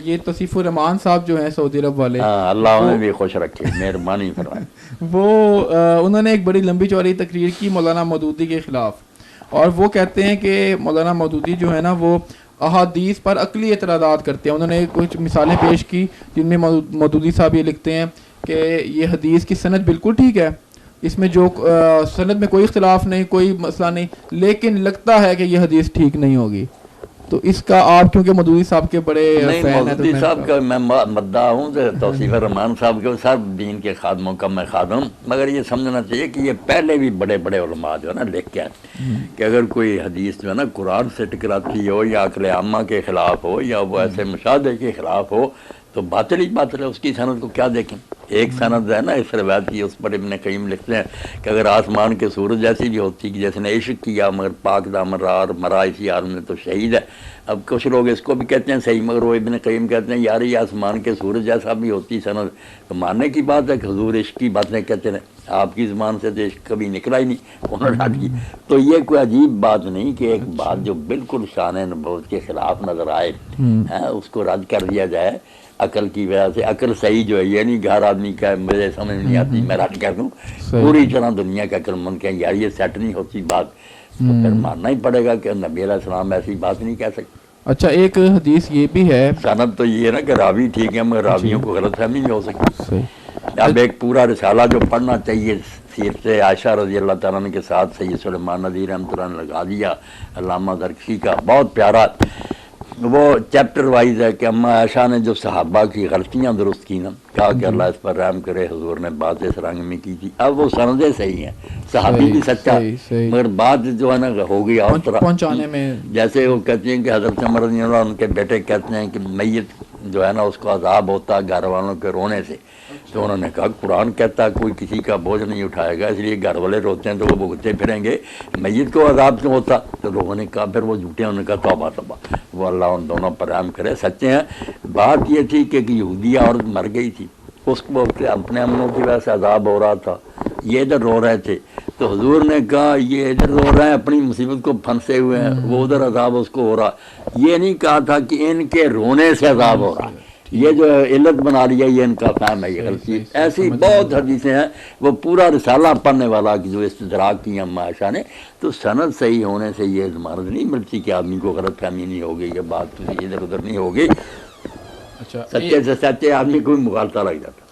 یہ توصیف الرحمان صاحب جو ہیں سعودی عرب والے, اللہ انہیں بھی خوش رکھے, مہربانی فرمائے. وہ انہوں نے ایک بڑی لمبی چوڑی تقریر کی مولانا مودودی کے خلاف, اور وہ کہتے ہیں کہ مولانا مودودی جو ہے نا وہ احادیث پر عقلی اعتراضات کرتے ہیں. انہوں نے کچھ مثالیں پیش کی جن میں مودودی صاحب یہ لکھتے ہیں کہ یہ حدیث کی سند بالکل ٹھیک ہے, اس میں جو سند میں کوئی اختلاف نہیں, کوئی مسئلہ نہیں, لیکن لگتا ہے کہ یہ حدیث ٹھیک نہیں ہوگی. تو اس کا آپ کیونکہ مودودی صاحب کے بڑے نہیں, مودودی صاحب کا میں مدعا ہوں کہ توصیف الرحمان صاحب کے سب دین کے خادموں کا میں خادم, مگر یہ سمجھنا چاہیے کہ یہ پہلے بھی بڑے بڑے علماء جو ہے نا لکھ کے آئے کہ اگر کوئی حدیث جو ہے نا قرآن سے ٹکراتی ہو یا عقل عامہ کے خلاف ہو یا وہ ایسے مشاہدے کے خلاف ہو تو باطل ہی باطل ہے, اس کی سند کو کیا دیکھیں. ایک سند ہے نا اس روایت کی, اس پر ابن قیم لکھتے ہیں کہ اگر آسمان کے سورج جیسی بھی ہوتی کہ جیسے نے عشق کیا مگر پاک دامن رہا اور مرا اسی عالم میں تو شہید ہے. اب کچھ لوگ اس کو بھی کہتے ہیں صحیح, مگر وہ ابن قیم کہتے ہیں یار یہ آسمان کے سورج جیسا بھی ہوتی سند تو ماننے کی بات ہے کہ حضور عشق کی باتیں کہتے ہیں, آپ کی زبان سے تو عشق کبھی نکلا ہی نہیں, انہوں نے ڈال کی. تو یہ کوئی عجیب بات نہیں کہ ایک بات جو بالکل شان نبوت کے خلاف نظر آئے اس کو رد کر دیا جائے عقل کی وجہ سے. عقل صحیح جو ہے یہ نہیں کہ ہر آدمی کا مجھے سمجھ نہیں آتی میں رد کر دوں, پوری طرح دنیا کا عقل مند کہ یار یہ سیٹ نہیں ہوتی بات, تو پھر ماننا ہی پڑے گا کہ نبی علیہ السلام ایسی بات نہیں کہہ سکتے. اچھا ایک حدیث یہ بھی ہے, سند تو یہ ہے نا کہ راوی ٹھیک ہے مگر راویوں کو غلط فہمی نہیں ہو سکتی. اب ایک پورا رسالہ جو پڑھنا چاہیے سیرت عائشہ رضی اللہ تعالیٰ عنہ کے ساتھ سید سلیمان ندوی رحمۃ اللہ نے لگا دیا علامہ زرکشی کا, بہت پیارا وہ چیپٹر وائز ہے کہ اماں عائشہ نے جو صحابہ کی غلطیاں درست کی نا, کہا کہ اللہ اس پر رحم کرے, حضور نے بات اس رنگ میں کی تھی. اب وہ سندیں صحیح ہیں, صحابی بھی سچا, مگر بات جو ہے نا ہو گئی اور طرح پہنچانے میں, جیسے وہ کہتی ہیں کہ حضرت عمر رضی اللہ عنہ کے بیٹے کہتے ہیں کہ میت جو ہے نا اس کو عذاب ہوتا گھر والوں کے رونے سے, تو انہوں نے کہا قرآن کہتا ہے کوئی کسی کا بوجھ نہیں اٹھائے گا, اس لیے گھر والے روتے ہیں تو وہ بھگتے پھریں گے, میت کو عذاب کیوں ہوتا. تو لوگوں نے کہا پھر وہ جھوٹے, انہوں نے کہا توبہ توبہ, وہ اللہ ان دونوں پر رحم کرے, سچے ہیں. بات یہ تھی کہ ایک یہودیہ عورت مر گئی تھی, اس کو اپنے امنوں کی وجہ سے عذاب ہو رہا تھا, یہ ادھر رو رہے تھے, تو حضور نے کہا یہ ادھر رو رہے ہیں اپنی مصیبت کو پھنسے ہوئے ہیں, وہ ادھر عذاب اس کو ہو رہا. یہ نہیں کہا تھا کہ ان کے رونے سے عذاب ہو رہا, یہ جو علت بنا لیا یہ ان کا فہم ہے, یہ غلطی. ایسی بہت حدیثیں ہیں, وہ پورا رسالہ پڑھنے والا کی جو استدراک کی اماں عائشہ نے, تو سند صحیح ہونے سے یہ ضمانت نہیں ملتی کہ آدمی کو غلط فہمی نہیں ہوگی, یہ بات ادھر ادھر نہیں ہوگی. سچے سے سچے آدمی کو بھی مغالطہ لگ جاتا.